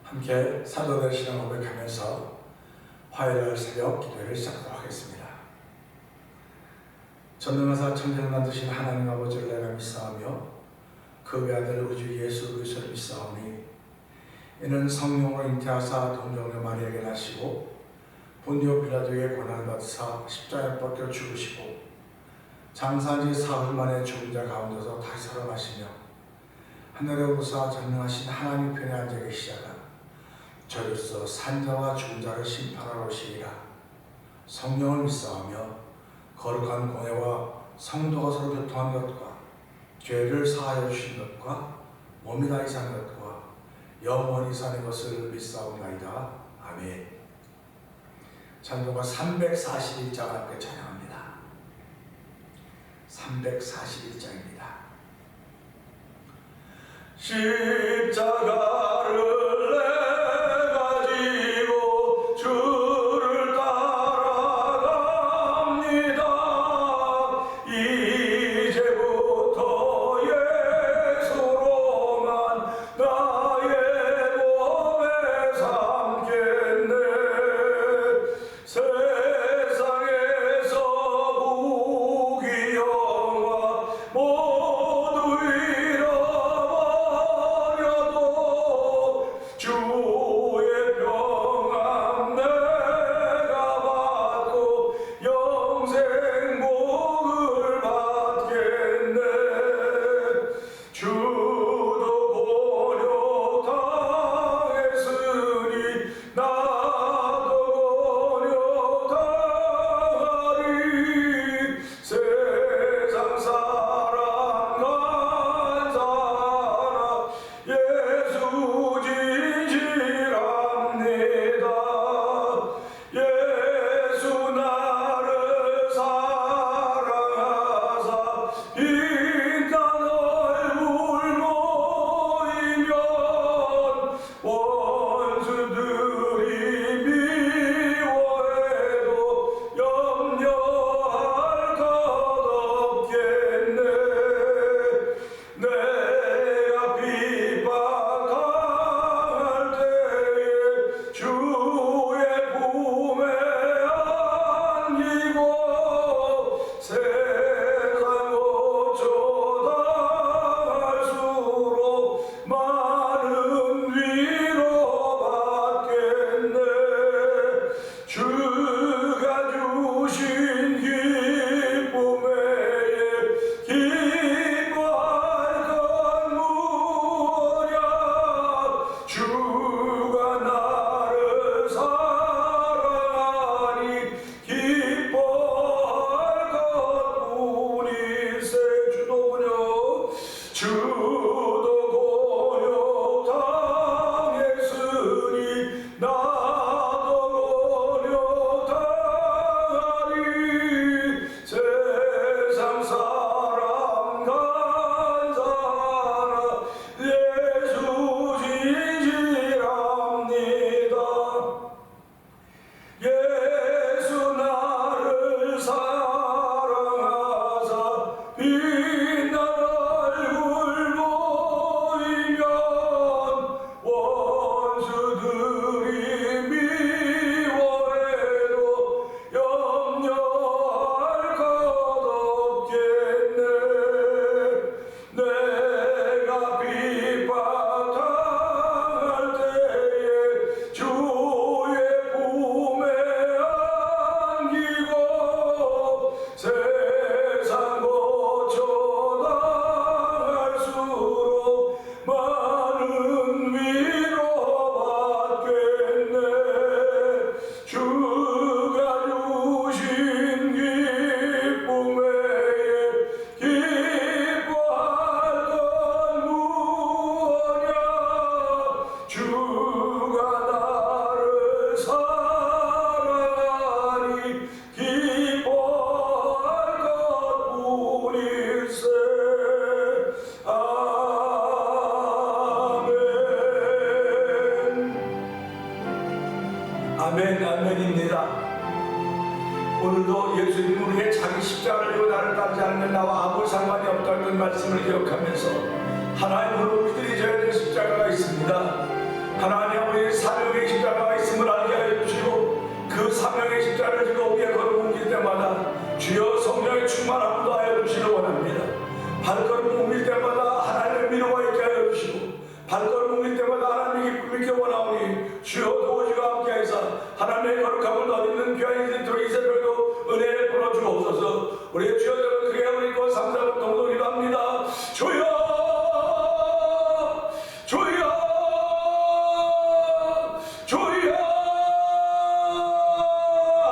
함께 사도들 신앙 고백하면서 화요일 새벽 기도회를 시작하도록 하겠습니다. 전능하사 천지를 만드신 하나님 아버지를 내가 믿사오며 그 외아들 우주 예수 그리스도를 믿사오니 이는 성령으로 잉태하사 동정녀 마리아에게 나시고 본디오 빌라도에게 고난을 받으사 십자가에 뻗겨 죽으시고 장사한 지 사흘 만에 죽은 자 가운데서 다시 살아나시며 하늘에 오르사 전능하신 하나님 편에 앉아 계시다가 저로서 산자와 죽은 자를 심판하러 오시리라. 성령을 믿사오며 거룩한 공회와 성도가 서로 교통한 것과 죄를 사하여 주신 것과 몸이 다시 사는 것과 영원히 사는 것을 믿사옵나이다. 아멘. 찬송가 341장 함께 찬양합니다. 341장입니다. 십자가를 아멘, 아멘입니다. 오늘도 예수님 우리의 자기 십자가를 지고 나를 따르지 않는 나와 아무 상관이 없다는 말씀을 기억하면서 하나님으로 믿으리 져야 될 십자가가 있습니다. 하나님 우리 주여 성령의 충만함도 하여 주시기 원합니다. 발걸음 옮길 때마다 하나님의 위로가 있게 하여 주시고 발걸음 옮길 때마다 하나님의 기쁨이 있게 원하오니 주여 도우시고 함께하사 하나님의 거룩함을 얻는 귀한 이들의 이세별도 은혜를 불어주옵소서. 우리의 주여 여러분 크게 우리고 삼사분 동동이라 합니다. 주여 주여 주여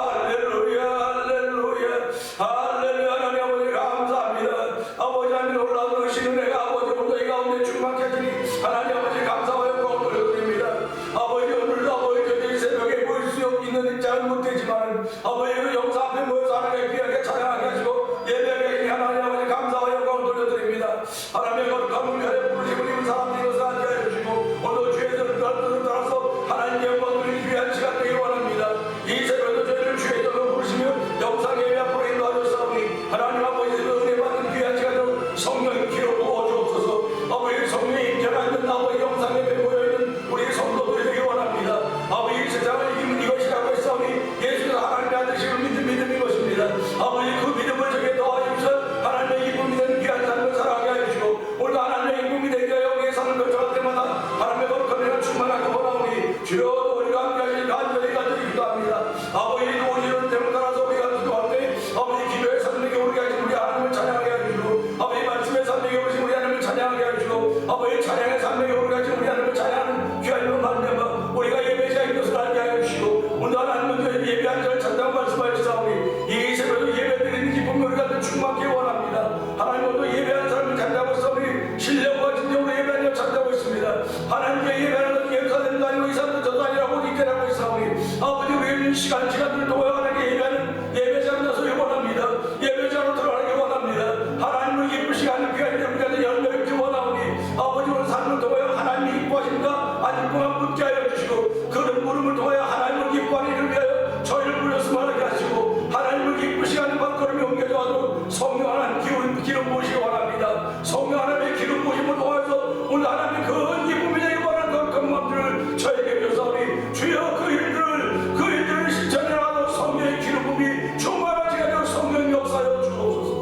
할렐루야 할렐루야 할렐루야. 하나님 아버지 감사합니다. 아버지 하나님 놀라운 의신 은혜가 아버지 오늘 이 가운데 충만케 하시니 하나님 아버지 감사와 영광을 돌려드립니다. 아버지 오늘도 아버지 저희 새벽에 보일 수 있는 자는 못되지만 아버지 그 영상 앞에 모여서 하나님의 귀하게 찬양하게 하시고 예배하게 하시니 하나님 아버지 감사와 영광을 돌려드립니다. 하나님의 거룩함을 위하여 부르심을 입은 사람들이 것을 알게 하여 주시고 오늘 주의 뜻을 따라서 하나님의 영광을 드리기 위한 시간 되길 원합니다. 이 새벽에도 저희를 주의 뜻으로 부르시며 영상 예배 앞으로 인도하셨사오니 하나님 아버지 은혜 받는 귀한 시간으로 성령의 기로 부어주옵소서. 아버지 성령의 임재가 있는 아버지 영상 예배 모여있는 우리 성도들이 되길 원합니다. 아버지 이 세상을 이기는 이것이라고 했사오니 예수는 하나님의 아들이심을 믿는 믿음인 것입니다. 아버지 그 믿음을 저에게 더하여주셔서 하나님의 기쁨이 되는 귀한 삶을 살아가게 하여 주시고 오늘도 하나님의 기쁨이 되게 하여 우리의 삶을 결정할 때마다 하나님의 거룩한 은혜가 충만하게 원하오니 주여 우리가 함께하시니 간절히 간절히 기도합니다. 아버지 오시는 때를 따라서 우리가 기도할 때 아버지 기도의 삶에게 오르게 하시고 우리 하나님을 찬양하게 하시고 아버지 말씀의 삶에게 오르시고 우리 하나님을 찬양하게 하시고 아버지 찬양의 삶에게 오르게 하시고 우리 하나님을 찬양하는 귀한 이름 말미암아 우리가 예배자인 것을 알게 하여 주시고 오늘 하나님은 예배한 자를 찬양 말씀하셨사오니 이 새벽에 예배드리는 기쁨이 우리가 충만케 원합니다. 하나님 오늘 예배하는 사람을 찬양하고 있사오니 신령과 진정으로 예배하는 자를 찬양하고 있습니다. 하나님께 예배하는 것은 역사되는 거 아니고 이 사람도 저도 아니라고 이끌어가고 있사오니 아버지 우리는 시간들을 통하여 하나님께 예배하는 예배자로 나서기 원합니다. 예배자로 들어가기 원합니다. 하나님을 기쁘시게 하는 귀한 이름까지 열매를 주 원하오니 아버지 오늘 삶을 통하여 하나님이 기뻐하신가 아직도만 묻게 하여 주시고 그런 물음을 통하여 하나님을 기뻐하는 이를 위하여 저희를 불렀으면 하게 하시고 하나님을 기쁘시게 하는 발걸음이 옮겨져도 성령 하나님 기름 부으시기 원합니다. 성령 하나님의 기름 부으심을 통해서 오늘 하나님의 그 기쁨이 되기 원하는 거룩한 마음들을 저에게 주사오니 주여 그 일들을 실천해라도 성령의 기름 부음이 충만하게 하여 성령 역사여 주옵소서.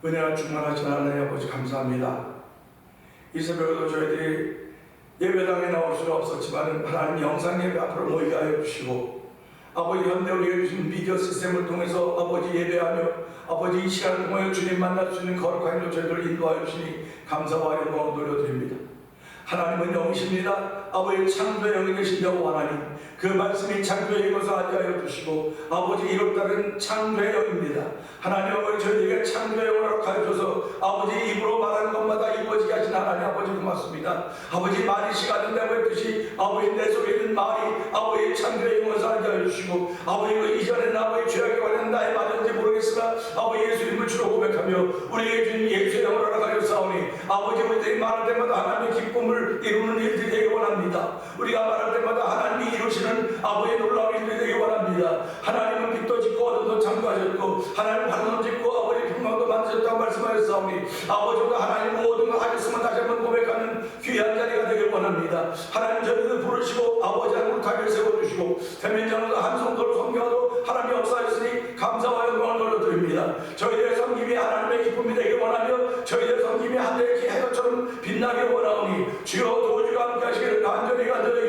은혜가 충만하신 하나님 아버지 감사합니다. 이 새벽에도 저희들이 예배당에 나올 수가 없었지만 하나님 영상 예배 앞으로 모이게 하여 주시고 아버지 현대 우리에게 주신 미디어 시스템을 통해서 아버지 예배하며 아버지 이 시간을 통해 주님 만날 수 있는 거룩한 일로 저희들을 인도하여 주시니 감사와 영광을 돌려드립니다. 하나님은 영이십니다. 아버지 창조의 영이 계신다고 하나님 그 말씀이 창조의 것을 알게 하여 주시고 아버지 이롭다는 창조의 영입니다. 하나님 아버지 저희에게 창조의 영을 허락하여 줘서 아버지 입으로 말하는 것마다 이루어지게 하신 하나님 아버지 고맙습니다. 아버지 말이 시가 된다고 했듯이 아버지 내 속에 있는 말이 아버지 창조의 영을 알게 하여 주시고 아버지 그 이전에는 아버지 죄악에 관한 나의 말인지 모르겠으나 아버지 예수님을 주로 고백하며 우리에게 준 예수의 영을 허락하여 싸우니 아버지 우리들이 말할 때마다 하나님의 기쁨을 이루는 일들이 되기 원합니다. 우리가 말할 때마다 하나님이 이루시는 아버지의 놀라운 일들이 되기 원합니다. 하나님은 빛도 짓고 어둠도 창조하셨고 하나님은 하늘도 짓고 아버지 풍랑도 만드셨다고 말씀하셨사오니 아버지보다 하나님 모든 걸 하셨으면 다시 한번 고백하는 귀한 자리가 되길 원합니다. 하나님 저희를 부르시고 아버지 하나님을 타결 세워주시고 대면장으로 한성도로 섬겨도 하나님이 역사하셨으니 감사와 영광을 돌려드립니다. 저희들의 섬김이 하나님의 기쁨이 되길 원하며 저희들의 섬김이 하늘의 해처럼 빛나길 원하오니 주여 도주가 함께 하시기를 간절히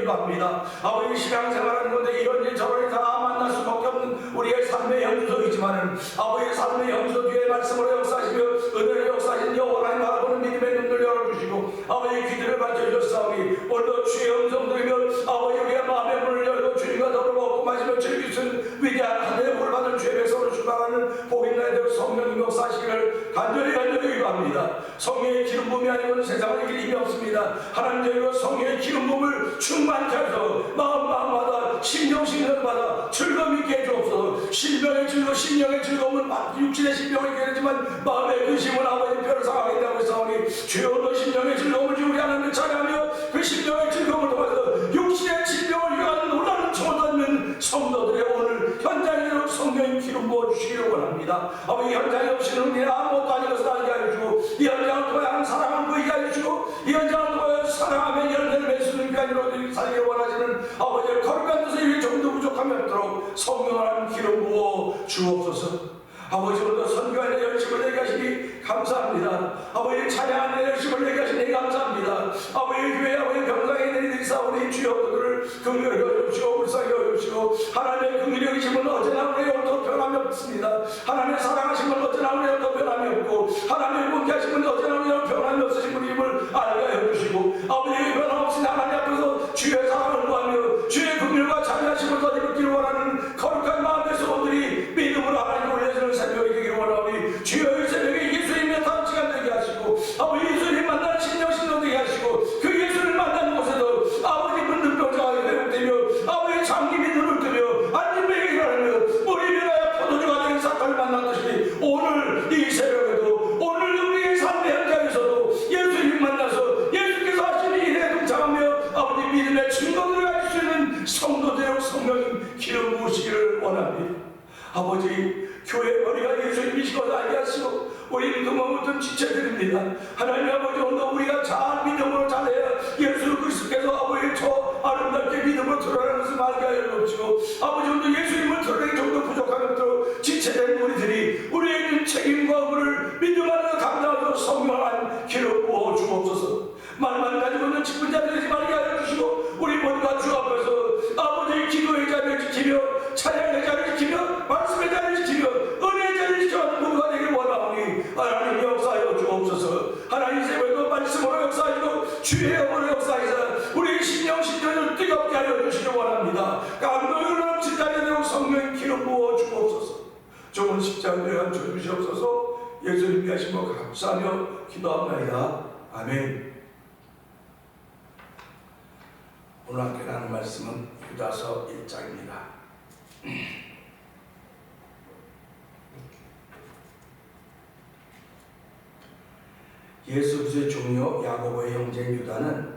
기도합니다. 아버지 신앙생활하는 건데 이런 일 저런 일 다 만날 수밖에 없는 우리의 삶의 연주소이지만은 아버지의 삶의 연주소 뒤에 말씀으로 역사하시며 은혜를 역사하신 여호와 하나님 바라보는 믿음의 눈을 열어주시고 아버지의 귀들을 밝혀주셨사오니 오늘도 주의 음성 들으며 아버지 우리의 마음의 문을 열고 주님과 더불어 먹고 마시며 즐길 수 있는 위대한 하늘의 볼 받은 주의 백성으로 출발하는 복인 나이대로 성령님 역사하시기를 간절히 기도합니다. 성령의 기름 부음이 아니고는 세상을 이길 힘이 없습니다. 하나님 저희가 성령의 기름 부음을 충만케 하셔서 마음마다 심령마다 즐거움이 있게 해주옵소서. 신령의 즐거움, 심령의 즐거움은 육신의 신령이 있게 되지만 마음의 근심은 아버지 별을 상하게 된다고 했사오니 주여 너 심령의 즐거움을 주여 우리 하나님을 찬양하며 그 심령의 즐거움을 통해서 육신의 질병을 위한 놀라는 청을 얻는 성도들의 오늘 현장으로 성령의 기름 부어주시기를 원합니다. 아버지 현장이 없이는 우리는 아무것도 아닌 것을 알게 하여 주고 이 현장을 통해 사랑을 보이게 하여 주고 이 현장을 통해 사랑하며 열매를 맺는 인간으로 살기를 원하시는 아버지의 거룩한 뜻을 위해 좀더 부족한 부족함없도록 성령 하나님 기름 부어 주옵소서. 아버지, 오늘도 선교하는 열심을 내게 하시니 감사합니다. 아버지, 찬양하는 열심을 내게 하시니 감사합니다. 아버지, 교회 아버지 병상에 내리는 사오니 주여 그들을 긍휼히 여기시고 불쌍히 여기시고, 하나님의 긍휼히 여기심은 어제나 오늘도 변함이 없습니다. 하나님의 사랑하심은 어제나 오늘도 변함이 없고, 하나님의 공개하심은 어제나 오늘도 변함이 없으신 분임을 알게 해주시고, 아버지 변함없으신 하나님 앞에서 주의 사랑을 구하며 주의 긍휼과 자비하심을 더 입기를 원하는 거룩한 마음의 소원들이 믿음으로 하나님 올려주는 새벽이 되기를 원하오니, 주여 이 새벽에 예수님의 다음 시간 되게 하시고, 아버지 예수님 만나는 신령 되게 하시고, 그 예수를 만나는 곳에도 아버지 문득병자가 회복되며, 아버지 장님이 눈을 뜨며 안진병이 일어나며 머리 변하여 포도주가 되는 사탄을 만났듯이, 오늘 이 새벽에도 오늘 우리의 삶의 현장에서도 예수님 만나서 예수께서 하시는 일에 동참하며 아버지 믿음의 증거들을 가질 수 있는 성도들의 성령 기름 부으시기를 원합니다. 아버지, 교회 머리가 예수님이시고 알게 하시고, 우리는 그 몸을 지체드립니다. 하나님 아버지, 오늘 우리가 잘 믿음으로 잘해야 예수 그리스도께서 아버지 저 아름답게 믿음으로 드러나는 것을 알게 하여 주시고, 아버지 오늘 예수님을 드러내기 정도 부족하면서 지체된 우리들이 우리의 있는 책임과 의무를 믿음 안에서 감당하고 성령한 기름 부어 주옵소서. 말만 가지고는 직분 자들이지 말게 하여 주시고, 우리 모두가 주 앞에서 아버지 기도의 자리를 지키며 찬양의 자리를 지키며 말씀의 자리를 지키며 은혜의 자리를 지켜 모두가 되길 원하오니, 하나님 역사하여 주옵소서. 하나님 새벽에도 말씀으로 역사하시고 주의 영으로 역사하시사 우리 신령을 뜨겁게 하여 주시기 원합니다. 감동으로 넘친 자리에 되고 성령의 기름 부어 주옵소서. 좋은 십자가 되어 주시옵소서. 예수님이 하신 것 감사하며 기도합니다. 아멘. 오늘 함께 나눈 말씀은 유다서 1장입니다. 예수 그리스도의 종이요 야고보의 형제인 유다는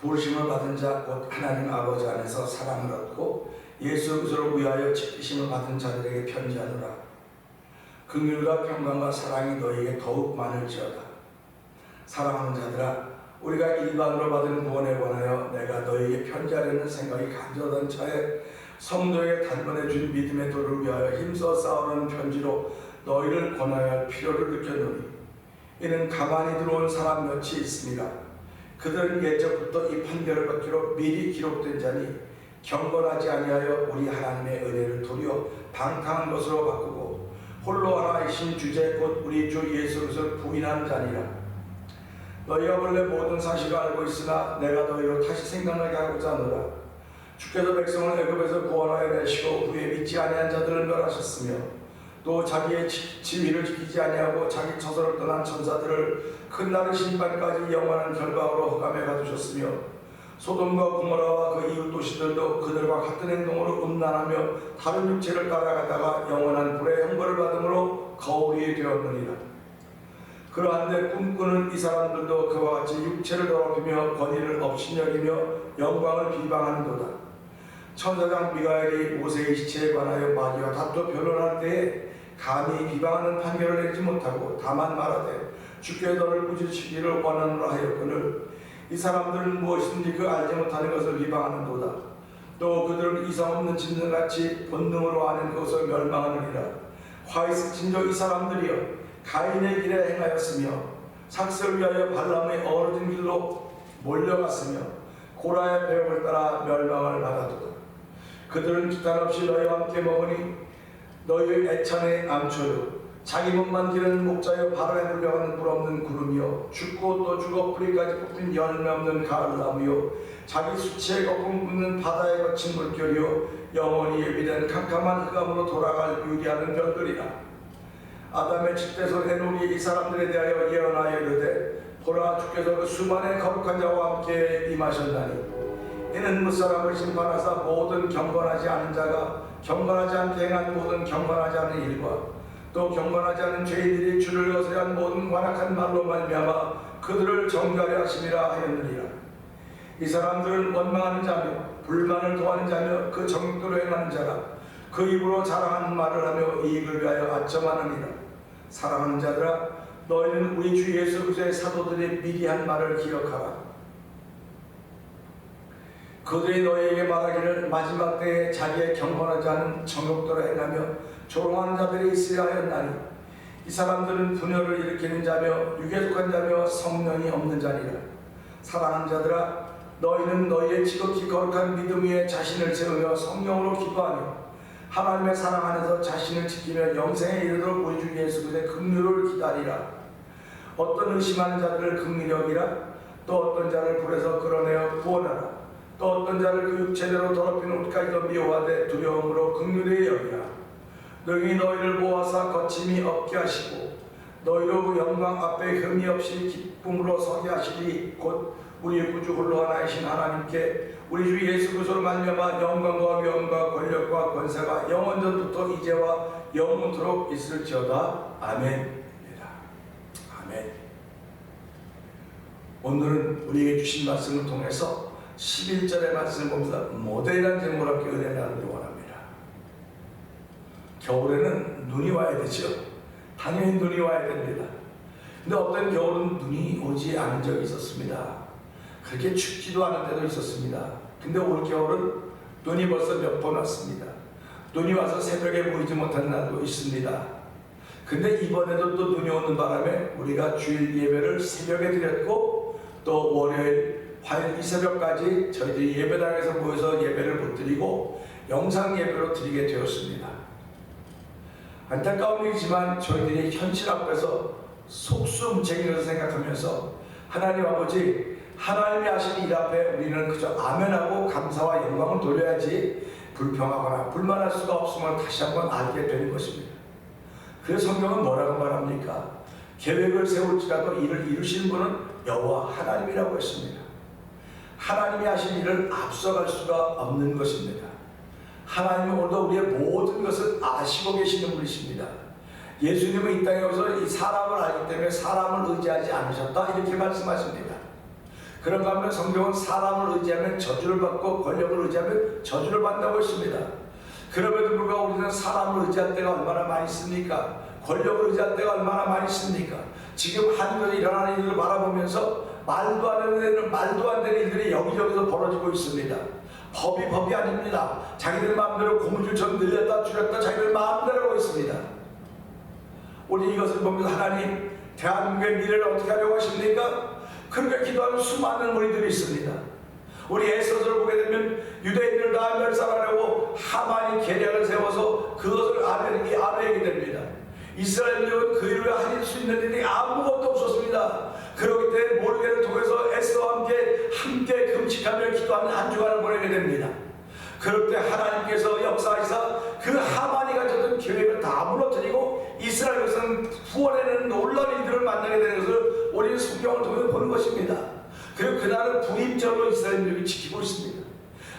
부르심을 받은 자 곧 하나님 아버지 안에서 사랑을 얻고 예수 그리스도를 위하여 지키심을 받은 자들에게 편지하노라. 긍휼과 평강과 사랑이 너희에게 더욱 많을지어다. 사랑하는 자들아, 우리가 일반으로 받은 구원에 관하여 내가 너희에게 편지하려는 생각이 간절하던 차에 성도에게 단번에 준 믿음의 도를 위하여 힘써 싸우는 편지로 너희를 권하여 할 필요를 느꼈노니, 이는 가만히 들어온 사람 몇이 있습니다. 그들은 예적부터 이 판결을 받기로 미리 기록된 자니 경건하지 아니하여 우리 하나님의 은혜를 도리어 방탕한 것으로 바꾸고 홀로 하나이신 주제 곧 우리 주 예수 그리스도를 부인한 자니라. 너희가 원래 모든 사실을 알고 있으나 내가 너희로 다시 생각나게 하고자 하노라. 주께서 백성을 애굽에서 구원하여 내시고 후에 믿지 아니한 자들을 멸하셨으며, 또 자기의 지위를 지키지 아니하고 자기 처소를 떠난 천사들을 큰 날의 심판까지 영원한 결박으로 흑암에 가두셨으며, 소돔과 고모라와 그 이웃 도시들도 그들과 같은 행동으로 음란하며 다른 육체를 따라가다가 영원한 불의 형벌을 받음으로 거울이 되었느니라. 그러한데 꿈꾸는 이 사람들도 그와 같이 육체를 더럽히며 권위를 업신여기며 영광을 비방하는도다. 천사장 미가엘이 모세의 시체에 관하여 마귀와 다투어 변론할 때에 감히 비방하는 판결을 내지 못하고 다만 말하되 주께 너를 꾸짖으시기를 원하노라 하였거늘, 이 사람들은 무엇이든지 그 알지 못하는 것을 비방하는도다. 또 그들은 이상 없는 짐승같이 본능으로 아는 것을 멸망하느니라. 화 있으신 이 사람들이여, 가인의 길에 행하였으며 삭슬을 위하여 발람의 어루진 길로 몰려갔으며 고라의 배역을 따라 멸망을 받아도다. 그들은 기탄 없이 너희와 함께 먹으니 너희의 애찬의 암초요 자기 몸만 기르는 목자여 바람에 불려가는 불없는 구름이요 죽고 또 죽어 뿌리까지 뽑힌 열매 없는 가을나무요 자기 수치에 거품 붓는 바다에 거친 물결이요 영원히 예비된 캄캄한 흑암으로 돌아갈 유리하는 별들이라. 아담의 칠대손 에녹이 이 사람들에 대하여 예언하여 이르되, 보라, 주께서 그 수많은 거룩한 자와 함께 임하셨나니 이는 무사람을 심판하사 모든 경건하지 않은 자가 경건하지 않게 행한 모든 경건하지 않은 일과 또 경건하지 않은 죄인들이 주를 거스려한 모든 관악한 말로 말미암아 그들을 정죄하려 하심이라 하였느니라. 이 사람들은 원망하는 자며 불만을 토하는 자며 그 정도로 행하는 자라. 그 입으로 자랑하는 말을 하며 이익을 위하여 아첨하느니라. 사랑하는 자들아, 너희는 우리 주 예수 그리스도의 사도들이 미리 한 말을 기억하라. 그들이 너희에게 말하기를 마지막 때에 자기의 경건하지 않은 정욕대로 행하며 조롱하는 자들이 있어야 하였나니 이 사람들은 분열을 일으키는 자며 육에 속한 자며 성령이 없는 자니라. 사랑하는 자들아, 너희는 너희의 지극히 거룩한 믿음 위에 자신을 세우며 성령으로 기도하며 하나님의 사랑 안에서 자신을 지키며 영생에 이르도록 우리 주 예수 그리스도의 긍휼을 기다리라. 어떤 의심하는 자들을 긍휼히 여기라. 또 어떤 자를 불에서 끌어내어 구원하라. 또 어떤 자를 그 육체대로 더럽히는 옷까지도 미워하되 두려움으로 긍휼히 여기라. 능히 너희를 모아사 거침이 없게 하시고 너희로 그 영광 앞에 흠이 없이 기쁨으로 서게 하시리. 곧 우리 구주 홀로 하나이신 하나님께 우리 주 예수 그리스도로 말미암아 영광과 위엄과 권력과 권세가 영원전부터 이제와 영원토록 있을지어다. 아멘입니다. 아멘. 오늘은 우리에게 주신 말씀을 통해서 11절의 말씀을 보면서 모델이라는 제목으로 함께 은혜를 나누기 원합니다. 겨울에는 눈이 와야 되죠. 당연히 눈이 와야 됩니다. 근데 어떤 겨울은 눈이 오지 않은 적이 있었습니다. 그렇게 춥지도 않은 때도 있었습니다. 근데 올 겨울은 눈이 벌써 몇 번 왔습니다. 눈이 와서 새벽에 보이지 못하는 날도 있습니다. 근데 이번에도 또 눈이 오는 바람에 우리가 주일 예배를 새벽에 드렸고 또 월요일, 화요일 이 새벽까지 저희들이 예배당에서 모여서 예배를 못 드리고 영상 예배로 드리게 되었습니다. 안타까운 일이지만 저희들이 현실 앞에서 속수무책이라고 생각하면서 하나님 아버지, 하나님이 하신 일 앞에 우리는 그저 아멘하고 감사와 영광을 돌려야지 불평하거나 불만할 수가 없음을 다시 한번 알게 되는 것입니다. 그래서 성경은 뭐라고 말합니까? 계획을 세울지라도 이를 이루시는 분은 여호와 하나님이라고 했습니다. 하나님이 하신 일을 앞서갈 수가 없는 것입니다. 하나님은 오늘도 우리의 모든 것을 아시고 계시는 분이십니다. 예수님은 이 땅에 오셔서 이 사람을 알기 때문에 사람을 의지하지 않으셨다 이렇게 말씀하십니다. 그런가 하면 성경은 사람을 의지하면 저주를 받고 권력을 의지하면 저주를 받는다고 했습니다. 그럼에도 불구하고 우리는 사람을 의지할 때가 얼마나 많이 있습니까? 권력을 의지할 때가 얼마나 많이 있습니까? 지금 한국에서 일어나는 일을 바라보면서 말도 안 되는 일들이 여기저기서 벌어지고 있습니다. 법이 아닙니다. 자기들 마음대로 고무줄처럼 늘렸다 줄였다 자기들 마음대로 하고 있습니다. 우리 이것을 보면서 하나님, 대한민국의 미래를 어떻게 하려고 하십니까? 그렇게 기도하는 수많은 무리들이 있습니다. 우리 에스더를 보게 되면 유대인들을 다 멸살하려고 하만이 계략을 세워서 그것을 아뢰게 됩니다. 이스라엘은 그 일을 할 수 있는 일이 아무것도 없었습니다. 그렇기 때문에 모르게를 통해서 에스더와 함께 금식하며 기도하는 한 주간을 보내게 됩니다. 그럴 때 하나님께서 역사하시사 그 하만이 가졌던 계획을 다 무너뜨리고 이스라엘에서는 구원에는 놀라운 일들을 만나게 되는 것을 우리는 성경을 통해 보는 것입니다. 그리고 그날은 불임절로 이스라엘민족이 지키고 있습니다.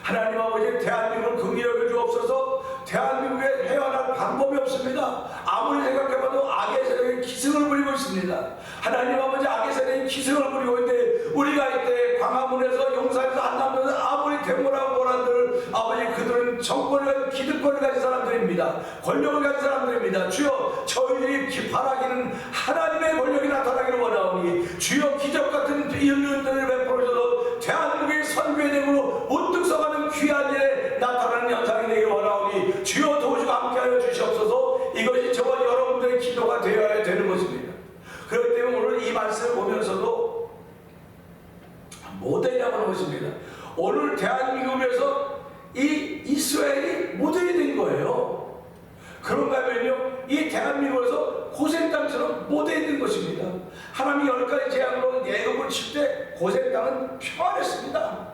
하나님 아버지, 대한민국을 긍휼히 여겨 주옵소서. 대한민국에 해안할 방법이 없습니다. 아무리 생각해봐도 악의 세력이 기승을 부리고 있습니다. 하나님 아버지, 악의 세력이 기승을 부리고 있는데 우리가 이때 광화문에서 용산에서 안남동에서 아무리 대모라고 뭐란들 아버지, 그들은 정권을 가진 기득권을 가진 사람들입니다. 권력을 가진 사람들입니다. 주여, 저희들이 바라기는 하나님의 권력이 나타나기를 원하오니 주여, 기적 같은 일들을 베풀어줘서 대한민국의 선교의 대으로 우뚝 서가는 귀한 일에 나타나는 현상이 되기를 원하오니 주여, 도우시고 함께하여 주시옵소서. 이것이 저와 여러분들의 기도가 되어야 되는 것입니다. 그렇기 때문에 오늘 이 말씀을 보면서도 모델이라고 하는 것입니다. 오늘 대한민국에서 이 이스라엘이 모델이 된 거예요. 그런가 하면요, 이 대한민국에서 고센 땅처럼 모델이 된 것입니다. 하나님이 10가지 재앙으로 예굽을 칠 때 고센 땅은 평안했습니다.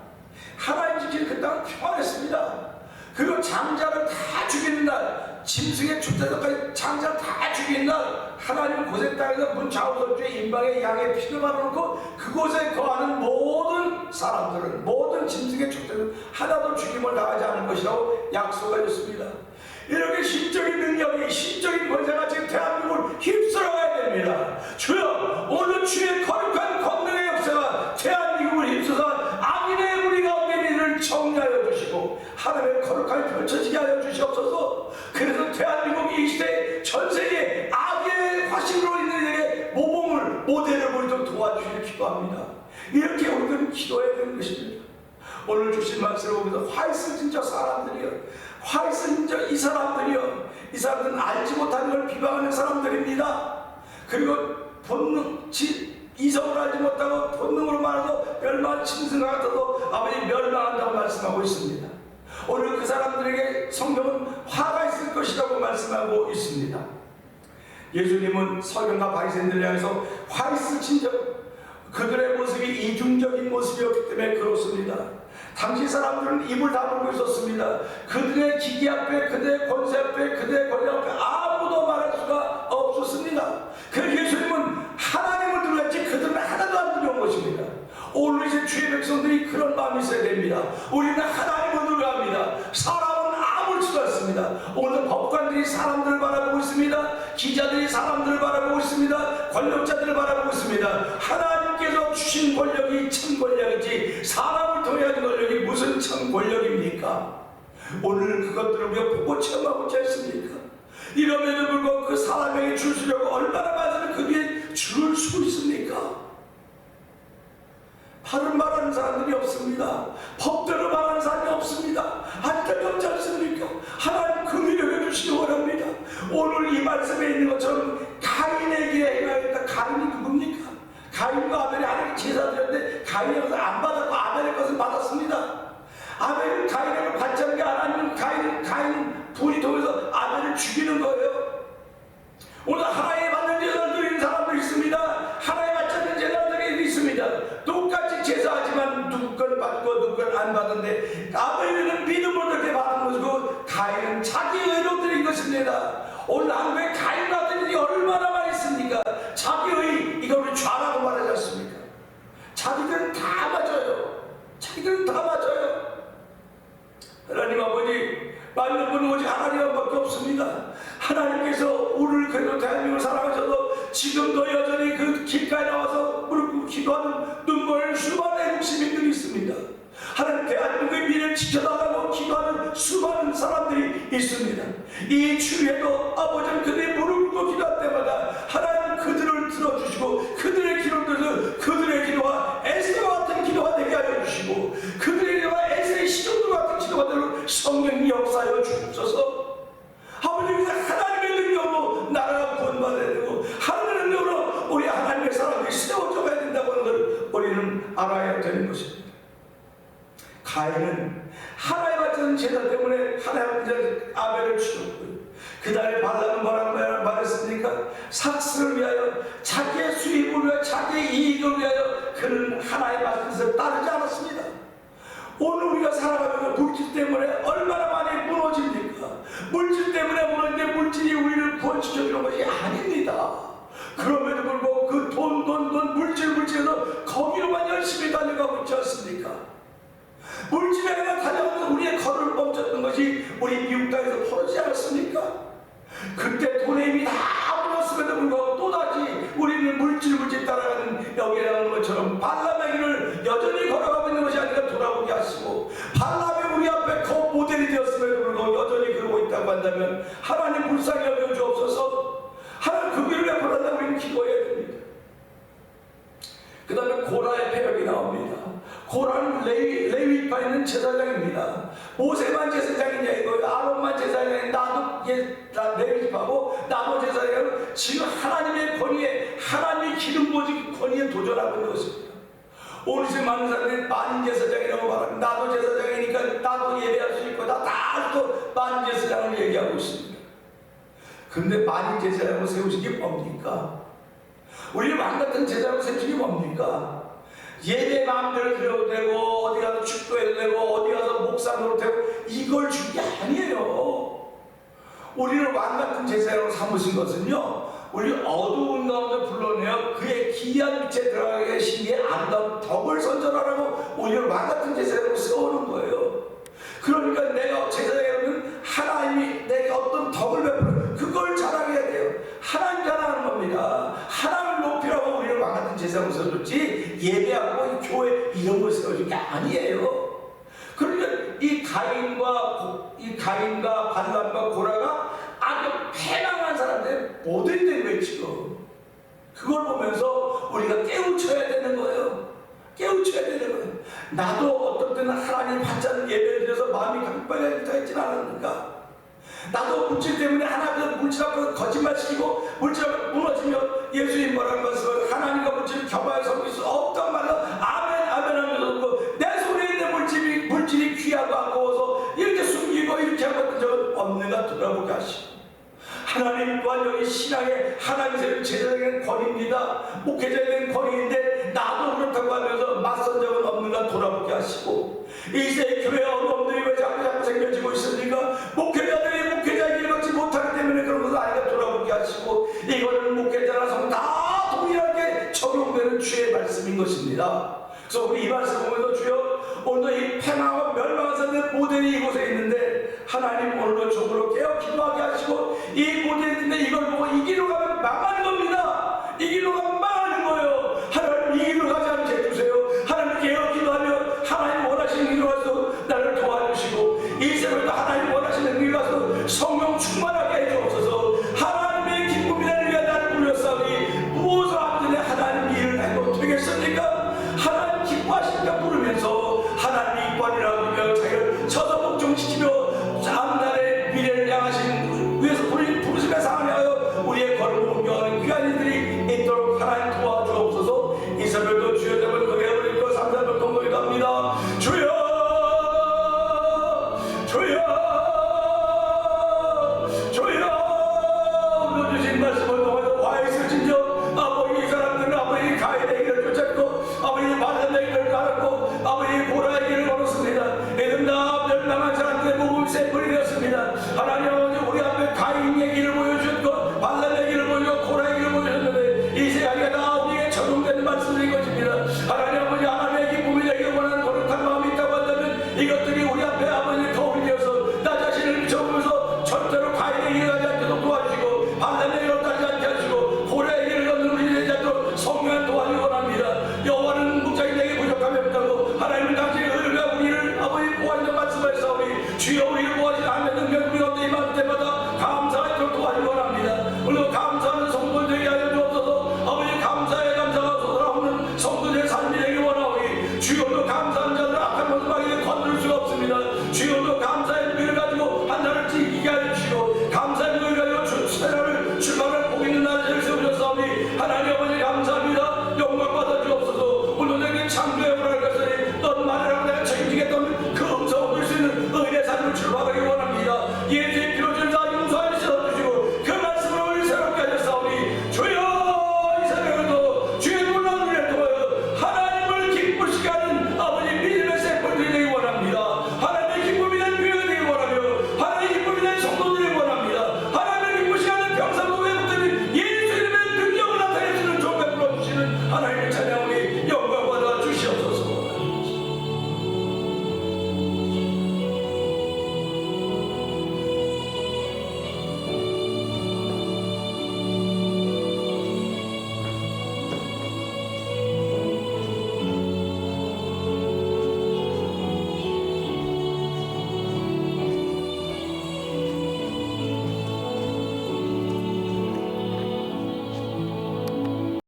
하나님 지킨 그 땅은 평안했습니다. 그리고 장자를 다 죽이는 날, 짐승의 숫자까지 장자를 다 죽이는 날, 하나님 고센 땅에서 문 좌우설주에 임방에 양의 피를 말아놓고 그곳에 거하는 모든 사람들은, 모든 짐승의 숫자는 하나도 죽임을 당하지 않을 것이라고 약속하셨습니다. 이렇게 신적인 능력이, 신적인 권세가 지금 대한민국을 휩쓸어가야 됩니다. 주여, 오늘 주의 거룩한 권능의 역사가 대한민국을 휩쓸어 악인의 무리 가운데 일을 정리하여 주시고 하나님의 거룩함이 펼쳐지게 하여 주시옵소서. 그래서 대한민국이 이 시대에 전세계 악의 화신으로 있는 일에 모범을, 모델을 보이도록 도와주시길 기도합니다. 이렇게 우리들은 기도해야 되는 것입니다. 오늘 주신 말씀을 보면서 화있을 진짜 사람들이요, 화있을 진짜 이 사람들이요, 이 사람들은 알지 못하는 걸 비방하는 사람들입니다. 그리고 본능, 이성을 알지 못하고 본능으로 말하고 멸망 짐승과 같아도 아버지 멸망한다고 말씀하고 있습니다. 오늘 그 사람들에게 성경은 화가 있을 것이라고 말씀하고 있습니다. 예수님은 서경과 바리새인들을 향해서 화 있을 진정, 그들의 모습이 이중적인 모습이었기 때문에 그렇습니다. 당시 사람들은 입을 다물고 있었습니다. 그들의 기기 앞에, 그들의 권세 앞에, 그들의 권력 앞에 아무도 말할 수가 없었습니다. 그래서 예수님은 하나님을 두려웠지 그들은 하나도 안 두려운 것입니다. 오늘 이제 주의 백성들이 그런 마음이 있어야 됩니다. 우리는 하나님을 두려워합니다. 사람은 아무렇지도 않습니다. 오늘 법관들이 사람들을 바라보고 있습니다. 기자들이 사람들을 바라보고 있습니다. 권력자들을 바라보고 있습니다. 하나님께서 주신 권력이 참 권력이지 사람을 통해 하는 권력이 무슨 참 권력입니까? 오늘 그것들을 우리가 보고 체험하고 있지 않습니까? 이러면도 불구하고 그 사람에게 줄 수려고 얼마나 많은 그 위에 줄을 서고 있습니까? 바른 말하는 사람들이 없습니다. 법대로 말하는 사람이 없습니다. 아직까지 없지 않습니까? 하나님 긍휼히 여겨주시기 원합니다. 오늘 이 말씀에 있는 것처럼 가인에게 해야겠다. 가인이 누굽니까? 가인과 아벨이 하나님께 제사 드렸는데 가인의 것을 안 받았고 아벨의 것을 받았습니다. 아벨은 가인의 것을 받지 않은 게 하나님은 가인 불이 통해서 아벨을 죽이는 거예요. 오늘 하나님의 받는 제사를 드리는 사람도 있습니다. 하나님의 받지 않는 제사들이 있습니다. 똑같이 제사하지만 누구 건 받고 누구 건 안 받는데 아벨은 믿음으로 그렇게 받은 것이고 가인은 자기 의로 드린 것입니다. 오늘 한국에 가인 같은 일이 얼마나 많이 있습니까? 자기 의, 이걸 우리 죄라고 말하지 않습니까? 자기들은 다 맞아요. 자기들은 다 맞아요. 하나님 아버지, 맞는 분은 오직 하나님밖에 없습니다. 하나님께서 우리를 그래도 대한민국을 사랑하셔도 지금도 여전히 그 길가에 나와서 무릎 꿇고 기도하는 눈물 수많은 시민들이 있습니다. 하나님 대한민국의 미래를 지켜달라고 기도하는 수많은 사람들이 있습니다. 이 주에도 아버지는 그들이 무릎 꿇고 기도할 때마다 하나님 그들을 들어주시고 그들의 기도를 들어서 그들의 기도와 에스더와 같은 기도가 되게 하여 주시고 그들의 기도와 에스더의 시종들과 같은 기도가 되도록 성령이 역사하여 주옵소서. 아버지, 하나님의 능력으로 나라가 구원받아야 되고 하나님의 능력으로 우리 하나님의 사람들이 세워져 가야 된다고 하는 것을 우리는 알아야 되는 것입니다. 가인은 하나님 같은 제사 때문에 하나님 아벨을 죽였고요. 그 다음에 발람은 뭐라고 말했습니까? 삭스를 위하여, 자기의 수입을 위하여, 자기의 이익을 위하여 그는 하나님의 말씀을 따르지 않았습니다. 오늘 우리가 살아가면서 물질 때문에 얼마나 많이 무너집니까? 물질 때문에 무너지는데 물질이 우리를 구원시켜주는 것이 아닙니다. 그럼에도 불구하고 그 돈, 물질에서 거기로만 열심히 달려가고 있지 않습니까? 물질에만 달려가면 우리의 걸음을 멈췄던 것이 우리 미국 땅에서 벌어지지 않았습니까? 그때 돈의 힘이 다 무너졌음에도 불구하고 또다시 우리는 물질 따라가는 여기에 나오는 것처럼 발람의 길을 여전히 걸어가고 있는 것이 아니라 돌아보게 하시고 발람이 우리 앞에 그 모델이 되었음에도 불구하고 여전히 그러고 있다고 한다면 하나님 불쌍히 여겨 주옵소서. 하나님 그 길을 베풀어달라고 우리는 기도해야 됩니다. 그 다음에 고라의 패역이 나옵니다. 고라는 레위파 있는 제사장입니다. 모세만 제사장이냐 이거예요. 아론만 제사장이냐, 나도 레위파고 나도 제사장이고 지금 하나님의 권위에, 하나님의 기름 부어진 권위에 도전하고 있는 것입니다. 오늘 지금 많은 사람들이 만인 제사장이라고 말합니다. 나도 제사장이니까 나도 예배할 수 있고 나도 만인 제사장을 얘기하고 있습니다. 근데 만인 제사장을 세우신 게 뭡니까? 우리 왕 같은 제사장을 세우신 게 뭡니까? 예배 마음대로 드려도 되고 어디 가서 축도해도 되고 어디 가서 목사 노릇 되고 이걸 준 게 아니에요. 우리를 왕같은 제사장으로 삼으신 것은요, 우리 어두운 가운데 불러내어 그의 기이한 빛에 들어가게 하신 게 아름다운 덕을 선전하라고 우리를 왕같은 제사장으로 세우는 거예요. 그러니까 내가 제사장이라면 하나님이 내게 어떤 덕을 베풀어 그걸 자랑해야 돼요. 하나님 자랑하는 겁니다. 하나님을 높이라고 우리를 왕같은 제사장으로 세워줬지 예배하고 교회 이런 걸 세워준 게 아니에요. 그러니까 이 가인과 발람과 고라가 아주 패망한 사람들 모델이 된 거예요. 지금 그걸 보면서 우리가 깨우쳐야 되는 거예요. 깨우쳐야 되는 거예요. 나도 어떤 때는 하나님 받지 않는 예배를 드려서 마음이 강박해져 있지는 않았는가? 나도 물질 때문에 하나님 물질 앞에서 거짓말시키고 물질 앞에 무너지면 예수님 뭐라는 말씀을 하나님과 물질을 겸하여 섬길 수 없단 말로 아멘 아멘 하면서 내 손에 있는 물질이 귀하고 아까워서 이렇게 숨기고 이렇게 하고 적은 없는가 돌아보게 하시고 하나님 또한 여기 신앙의 하나님의 제자에게는 권위입니다. 목회자에 대한 권위인데 나도 그렇다고 하면서 맞선 적은 없는가 돌아보게 하시고 이 시대의 교회 어려움들이 왜 자꾸 생겨지고 있습니까? 목회자들이 목회자의 길을 걷지 못하기 때문에 그런 것을 아이가 돌아보게 하시고 이거는 목회자나 성 다 동일하게 적용되는 주의 말씀인 것입니다. 그래서 우리 이 말씀 보면서 주여 오늘도 이 패망하고 멸망한 사람들 모델이 이곳에 있는데 하나님 오늘도 종으로 깨어 기도하게 하시고 이 모델인데 이걸 보고 이 길로 가면 망하는 겁니다. 이 길로 가면